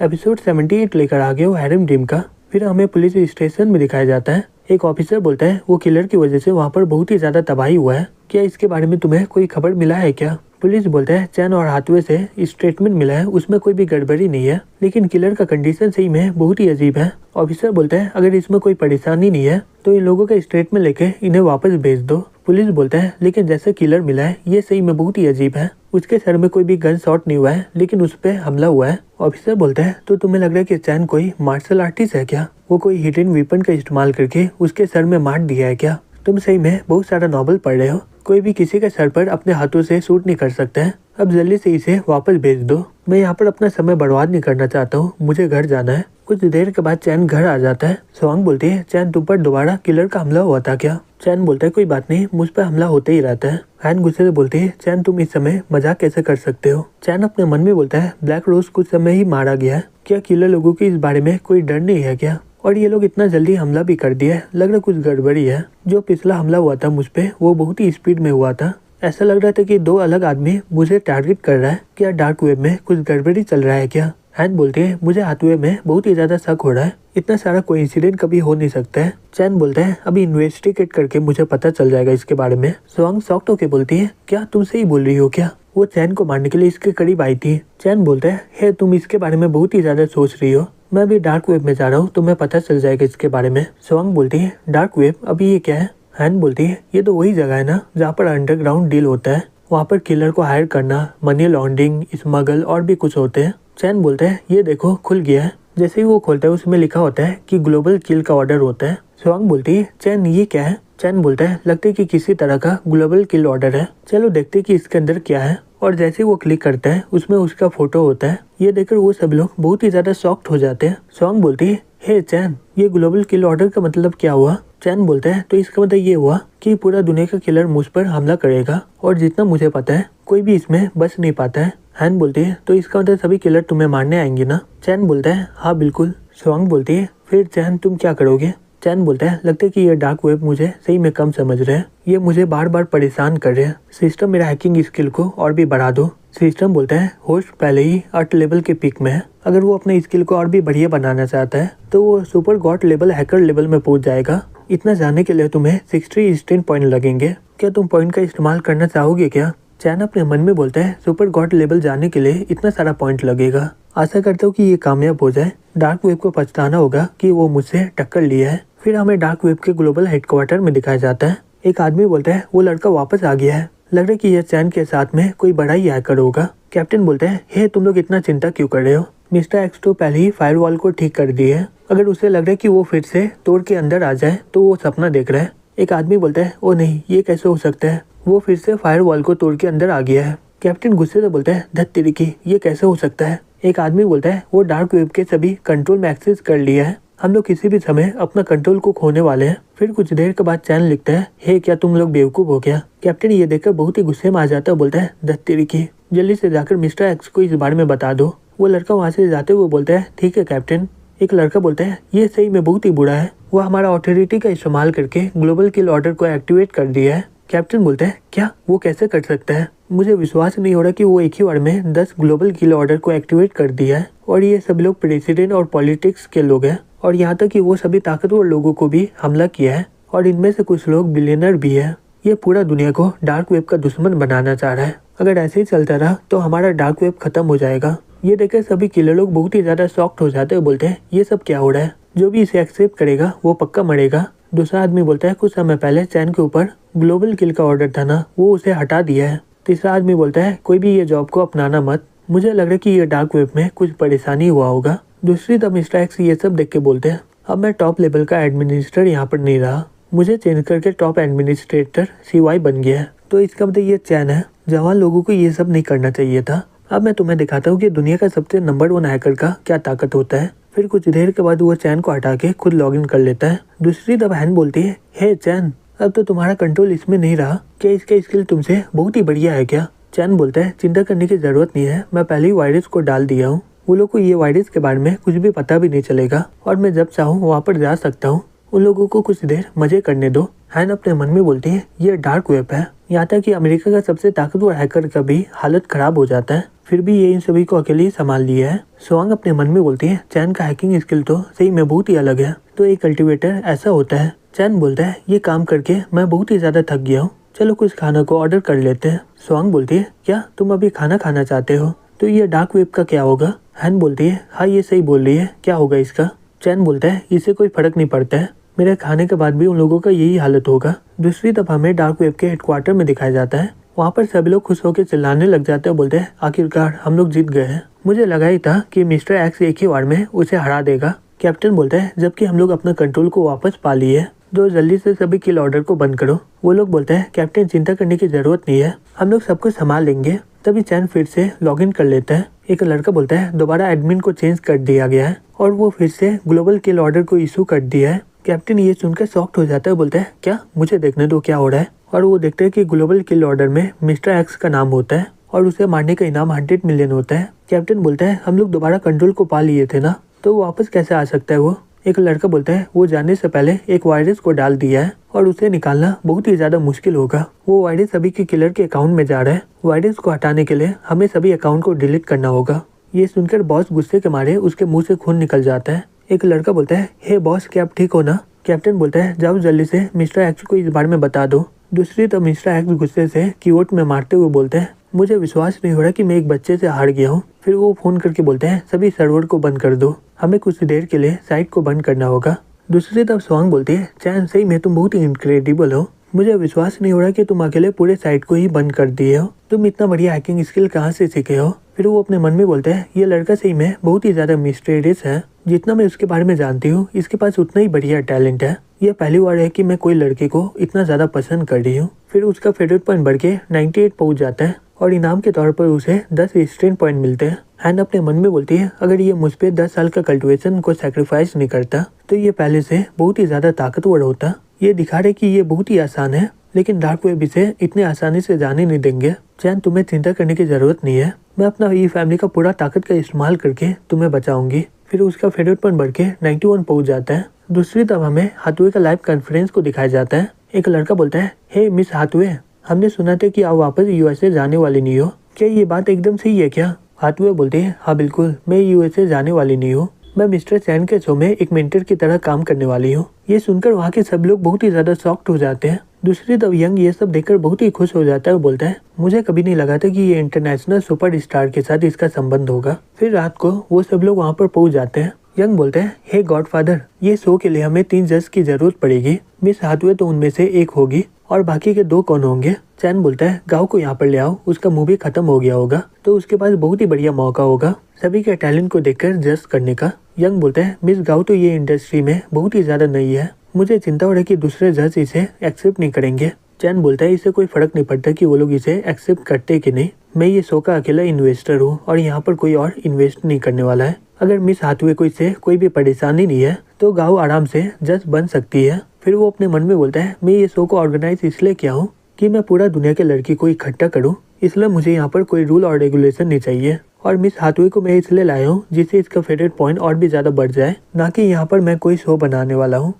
Episode 78 लेकर आ गए वो हैरम ड्रीम का। फिर हमें पुलिस स्टेशन में दिखाया जाता है। एक ऑफिसर बोलता है वो किलर की वजह से वहाँ पर बहुत ही ज्यादा तबाही हुआ है, क्या इसके बारे में तुम्हें कोई खबर मिला है क्या? पुलिस बोलता है चैन और हाथवे से स्टेटमेंट मिला है, उसमें कोई भी गड़बड़ी नहीं है, लेकिन किलर का कंडीशन सही में बहुत ही अजीब है। ऑफिसर बोलता है अगर इसमें कोई परेशानी नहीं है तो इन लोगों का स्टेटमेंट लेके इन्हें वापस भेज दो। पुलिस बोलता है लेकिन जैसे किलर मिला है ये सही में बहुत ही अजीब है, उसके सर में कोई भी गन शॉट नहीं हुआ है लेकिन उस पर हमला हुआ है। ऑफिसर बोलता है तो तुम्हें लग रहा है कि चैन कोई मार्शल आर्टिस्ट है क्या? वो कोई हिडन वेपन का इस्तेमाल करके उसके सर में मार दिया है क्या? तुम सही में बहुत सारा नॉवल पढ़ रहे हो, कोई भी किसी के सर पर अपने हाथों से शूट नहीं कर सकता है। अब जल्दी से इसे वापस भेज दो, मैं यहाँ पर अपना समय बर्बाद नहीं करना चाहता हूँ, मुझे घर जाना है। कुछ देर के बाद चैन घर आ जाता है। स्वांग बोलती है चैन तुम पर दोबारा किलर का हमला हुआ था क्या? चैन बोलता है कोई बात नहीं, मुझ पर हमला होते ही रहता है। हैन गुस्से से बोलती है चैन तुम इस समय मजाक कैसे कर सकते हो? चैन अपने मन में बोलता है ब्लैक रोज कुछ समय ही मारा गया है, क्या किलर लोगों की इस बारे में कोई डर नहीं है क्या? और ये लोग इतना जल्दी हमला भी कर दिया है, लग रहा कुछ गड़बड़ी है। जो पिछला हमला हुआ था मुझ पे वो बहुत ही स्पीड में हुआ था, ऐसा लग रहा था कि दो अलग आदमी मुझे टारगेट कर रहा है, क्या डार्क वेब में कुछ गड़बड़ी चल रहा है क्या? हैन बोलती है मुझे हाथवे में बहुत ही ज्यादा शक हो रहा है, इतना सारा कोइंसिडेंट कभी हो नहीं सकता है। चैन बोलता है अभी इन्वेस्टिगेट करके मुझे पता चल जाएगा इसके बारे में। स्वांग शॉक्ड होके बोलती है क्या तुम सही बोल रही हो क्या? वो चैन को मारने के लिए इसके करीब आई थी। चैन बोलता है तुम इसके बारे में बहुत ही ज्यादा सोच रही हो, मैं अभी डार्क वेब में जा रहा हूँ, तुम्हें पता चल जाएगा इसके बारे में। स्वांग बोलती है डार्क वेब, अभी ये क्या है? हैन बोलती है ये तो वही जगह है ना जहाँ पर अंडरग्राउंड डील होता है, वहाँ पर किलर को हायर करना, मनी लॉन्ड्रिंग, स्मगल और भी कुछ होते हैं। चैन बोलता है ये देखो खुल गया है। जैसे ही वो खोलता है उसमें लिखा होता है कि ग्लोबल किल का ऑर्डर होता है। स्वांग बोलती है चैन ये क्या है? चैन बोलता है लगता है कि किसी तरह का ग्लोबल किल ऑर्डर है, चलो देखते कि इसके अंदर क्या है। और जैसे ही वो क्लिक करता है उसमें उसका फोटो होता है, ये देखकर वो सब लोग बहुत ही ज्यादा शॉक्ड हो जाते हैं। स्वांग बोलती है हे चैन ये ग्लोबल किल ऑर्डर का मतलब क्या हुआ? चैन बोलता है तो इसका मतलब ये हुआ कि पूरा दुनिया का किलर मुझ पर हमला करेगा और जितना मुझे पता है कोई भी इसमें बच नहीं पाता है। हैन बोलती है तो इसका मतलब सभी किलर तुम्हें मारने आएंगे ना? चैन बोलता है हाँ बिल्कुल। स्वांग बोलती है फिर चैन तुम क्या करोगे? चैन बोलता है लगता है कि ये डार्क वेब मुझे सही में कम समझ रहे हैं, ये मुझे बार बार परेशान कर रहे हैं, सिस्टम मेरा हैकिंग स्किल को और भी बढ़ा दो। सिस्टम बोलता है होस्ट पहले ही 8 लेवल के पीक में है, अगर वो अपने स्किल को और भी बढ़िया बनाना चाहता है तो वो super God level hacker level में पहुंच जाएगा। इतना जाने के लिए तुम्हें 60 स्टैंड पॉइंट लगेंगे, क्या तुम पॉइंट का इस्तेमाल करना चाहोगे क्या? चैन अपने मन में बोलता है सुपर गॉड लेवल जाने के लिए इतना सारा पॉइंट लगेगा, आशा करता हूँ कि ये कामयाब हो जाए। डार्क वेब को पछताना होगा कि वो मुझसे टक्कर लिया है। फिर हमें डार्क वेब के ग्लोबल हेडक्वार्टर में दिखाया जाता है। एक आदमी बोलता है वो लड़का वापस आ गया है, लग रहा है कि यह चैन के साथ में कोई बड़ा ही हैकर होगा। कैप्टन बोलता है हे तुम लोग इतना चिंता क्यों कर रहे हो, मिस्टर एक्स तो पहले ही फायरवॉल को ठीक कर दिए है, अगर उसे लग रहा है कि वो फिर से तोड़ के अंदर आ जाए तो वो सपना देख रहा है। एक आदमी बोलता है ओ नहीं ये कैसे हो सकता है, वो फिर से फायरवॉल को तोड़ के अंदर आ गया है। कैप्टन गुस्से से बोलता है धत तेरी की, ये कैसे हो सकता है? एक आदमी बोलता है वो डार्क वेब के सभी कंट्रोल में एक्सेस कर लिया है, हम लोग किसी भी समय अपना कंट्रोल को खोने वाले हैं। फिर कुछ देर के बाद चैन लिखता है हे क्या तुम लोग बेवकूफ हो गया? कैप्टन ये देखकर बहुत ही गुस्से में आ जाता है, बोलता है धत तेरी की, जल्दी से जाकर मिस्टर एक्स को इस बारे में बता दो। वो लड़का वहाँ से जाते हुए बोलता है ठीक है कैप्टन। एक लड़का बोलता है ये सही में बहुत ही बुरा है, वो हमारा ऑथोरिटी का इस्तेमाल करके ग्लोबल किल ऑर्डर को एक्टिवेट कर दिया है। कैप्टन बोलता है क्या वो कैसे कर सकता है? मुझे विश्वास नहीं हो रहा कि वो एक ही बार में 10 ग्लोबल किल ऑर्डर को एक्टिवेट कर दिया है, और ये सब लोग प्रेसिडेंट और पॉलिटिक्स के लोग हैं, और यहाँ तक कि वो सभी ताकतवर लोगों को भी हमला किया है, और इनमें से कुछ लोग बिलियनर भी है। ये पूरा दुनिया को डार्क वेब का दुश्मन बनाना चाह रहा है, अगर ऐसे ही चलता रहा तो हमारा डार्क वेब खत्म हो जाएगा। ये देखकर सभी किलर लोग बहुत ही ज्यादा शॉक्ड हो जाते हैं, बोलते हैं ये सब क्या हो रहा है, जो भी इसे एक्सेप्ट करेगा वो पक्का मरेगा। दूसरा आदमी बोलता है कुछ समय पहले चैन के ऊपर ग्लोबल किल का ऑर्डर था ना, वो उसे हटा दिया है। तीसरा आदमी बोलता है कोई भी ये जॉब को अपनाना मत, मुझे लग रहा है कि ये डार्क वेब में कुछ परेशानी हुआ होगा। दूसरी तरफ मिस्टर एक्स ये सब देख के बोलते हैं अब मैं टॉप लेवल का एडमिनिस्ट्रेटर यहाँ पर नहीं रहा, मुझे चेंज करके टॉप एडमिनिस्ट्रेटर CY बन गया है, तो इसका मतलब ये चैन है। जवान लोगों को ये सब नहीं करना चाहिए था। अब मैं तुम्हें दिखाता हूँ कि दुनिया का सबसे नंबर 1 हैकर का क्या ताकत होता है। फिर कुछ देर के बाद वो चैन को हटा के खुद लॉगिन कर लेता है। दूसरी तरफ हैन बोलती है हे चैन अब तो तुम्हारा कंट्रोल इसमें नहीं रहा, क्या इसका स्किल तुमसे बहुत ही बढ़िया है क्या? चैन बोलता है चिंता करने की जरूरत नहीं है, मैं पहले ही वायरस को डाल दिया हूँ, वो लोग को ये वायरस के बारे में कुछ भी पता भी नहीं चलेगा, और मैं जब चाहूँ वहाँ पर जा सकता हूँ, उन लोगों को कुछ देर मजे करने दो। हैन अपने मन में बोलती है ये डार्क वेब है, यहाँ तक कि अमेरिका का सबसे ताकतवर हैकर का भी हालत खराब हो जाता है। फिर भी ये इन सभी को अकेले ही संभाल लिया है। स्वांग अपने मन में बोलती है चैन का हैकिंग स्किल तो सही में बहुत ही अलग है। तो एक कल्टीवेटर ऐसा होता है। चैन बोलता है ये काम करके मैं बहुत ही ज्यादा थक गया हूँ, चलो कुछ खाना को ऑर्डर कर लेते हैं। स्वांग बोलती है क्या तुम अभी खाना खाना चाहते हो? तो ये डार्क वेब का क्या होगा? हैन बोलती है हाँ ये सही बोल रही है, क्या होगा इसका? चैन बोलता है इससे कोई फर्क नहीं पड़ता है, मेरे खाने के बाद भी उन लोगों का यही हालत होगा। दूसरी तरफ हमें डार्क वेब के हेडक्वार्टर में दिखाया जाता है। वहाँ पर सभी लोग खुश होकर चिल्लाने लग जाते हैं, बोलते हैं आखिरकार हम लोग जीत गए हैं। मुझे लगा ही था कि मिस्टर एक्स एक ही वार में उसे हरा देगा। कैप्टन बोलता है जबकि हम लोग अपना कंट्रोल को वापस पा लिए है, तो जल्दी से सभी किल ऑर्डर को बंद करो। वो लोग बोलते हैं कैप्टन चिंता करने की जरूरत नहीं है, हम लोग सब कुछ संभाल लेंगे। तभी चैन फिर से लॉगिन कर लेता है। एक लड़का बोलता है दोबारा एडमिन को चेंज कर दिया गया है और वो फिर से ग्लोबल किल ऑर्डर को इशू कर दिया है। कैप्टन ये सुनकर शॉक्ड हो जाता है, बोलता है क्या, मुझे देखने दो क्या हो रहा है। और वो देखते हैं कि ग्लोबल किल ऑर्डर में मिस्टर एक्स का नाम होता है और उसे मारने का इनाम 100 मिलियन होता है। कैप्टन बोलता है हम लोग दोबारा कंट्रोल को पा लिए थे ना, तो वापस कैसे आ सकता है वो? एक लड़का बोलता है वो जाने से पहले एक वायरस को डाल दिया है और उसे निकालना बहुत ही ज्यादा मुश्किल होगा। वो वायरस सभी के किलर के अकाउंट में जा रहा है। वायरस को हटाने के लिए हमें सभी अकाउंट को डिलीट करना होगा। ये सुनकर बॉस गुस्से के मारे उसके मुंह से खून निकल जाता है। एक लड़का बोलता है हे बॉस क्या आप ठीक हो ना? कैप्टन बोलता है जाओ जल्दी से मिस्टर एक्स को इस बारे में बता दो। दूसरी तरफ मिस्टर एक्स गुस्से से कीबोर्ड में मारते हुए बोलते हैं मुझे विश्वास नहीं हो रहा कि मैं एक बच्चे से हार गया हूँ। फिर वो फोन करके बोलते हैं सभी सर्वर को बंद कर दो, हमें कुछ देर के लिए साइट को बंद करना होगा। दूसरी तरफ स्वांग बोलती है चैन सही में तुम बहुत ही इनक्रेडिबल हो, मुझे विश्वास नहीं हो रहा कि तुम अकेले पूरे साइट को ही बंद कर दिए हो, तुम इतना बढ़िया हैकिंग स्किल कहाँ से सीखे हो? फिर वो अपने मन में बोलते हैं ये लड़का सही में बहुत ही ज्यादा मिस्टीरियस है, जितना मैं उसके बारे में जानती हूँ इसके पास उतना ही बढ़िया टैलेंट है। ये पहली बार है कि मैं कोई लड़के को इतना ज्यादा पसंद कर रही हूँ। फिर उसका फेवरेट पॉइंट बढ़ के 98 पहुंच जाता है और इनाम के तौर पर उसे 10 स्ट्रेंथ पॉइंट मिलते हैं। हैन अपने मन में बोलती है अगर ये मुझ पे 10 साल का कल्टिवेशन को सैक्रिफाइस नहीं करता तो ये पहले से बहुत ही ज्यादा ताकतवर होता। ये दिखा रहे कि ये बहुत ही आसान है, लेकिन डार्क वेब इसे इतने आसानी से जाने नहीं देंगे। चैन तुम्हें चिंता करने की जरूरत नहीं है, मैं अपना ई फैमिली का पूरा ताकत का इस्तेमाल करके तुम्हें बचाऊंगी। फिर उसका फेवरेट पॉइंट बढ़ के 91 पहुंच जाता है। दूसरी तरफ हमें हाथवे का लाइव कॉन्फ्रेंस को दिखाया जाता है। एक लड़का बोलता है हे मिस हाथवे, हमने सुना था कि आप वापस यूएसए जाने वाली नहीं हो, क्या ये बात एकदम सही है क्या? हाथवे बोलते हैं हाँ बिल्कुल, मैं यूएसए जाने वाली नहीं हूँ, मैं मिस्टर चैन के शो में एक मेंटर की तरह काम करने वाली हूँ। ये सुनकर वहाँ के सब लोग बहुत ही ज्यादा शॉक्ड हो जाते हैं। दूसरी तरफ यंग ये सब देखकर बहुत ही खुश हो जाता है और बोलता है मुझे कभी नहीं लगा था कि ये इंटरनेशनल सुपर स्टार के साथ इसका संबंध होगा। फिर रात को वो सब लोग वहाँ पर पहुँच जाते हैं। यंग बोलते हैं हे गॉडफादर, ये शो के लिए हमें 3 जज की जरूरत पड़ेगी, मिस हाथवे तो उनमें से एक होगी और बाकी के 2 कौन होंगे? चैन बोलता है गाँव को यहाँ पर ले आओ, उसका मूवी खत्म हो गया होगा तो उसके पास बहुत ही बढ़िया मौका होगा सभी के टैलेंट को देखकर जज करने का। यंग बोलता है मिस गाँव तो ये इंडस्ट्री में बहुत ही ज्यादा नई है, मुझे चिंता हो रही है कि दूसरे जज इसे एक्सेप्ट नहीं करेंगे। चैन बोलता है इससे कोई फर्क नहीं पड़ता कि वो लोग इसे एक्सेप्ट करते कि नहीं, मैं ये शो का अकेला इन्वेस्टर हूँ और यहाँ पर कोई और इन्वेस्ट नहीं करने वाला है। अगर मिस हाथवे को इससे कोई भी परेशानी नहीं है तो गाँव आराम से जज बन सकती है। फिर वो अपने मन में बोलता है मैं ये शो को ऑर्गेनाइज इसलिए किया हूँ कि मैं पूरा दुनिया के लड़की को इकट्ठा करूँ, इसलिए मुझे यहाँ पर कोई रूल और रेगुलेशन नहीं चाहिए। और मिस हाथवे को मैं इसलिए लाया हूँ जिससे इसका फेवरेट पॉइंट और भी ज्यादा बढ़ जाए, ना कि यहाँ पर मैं कोई शो बनाने वाला हूँ।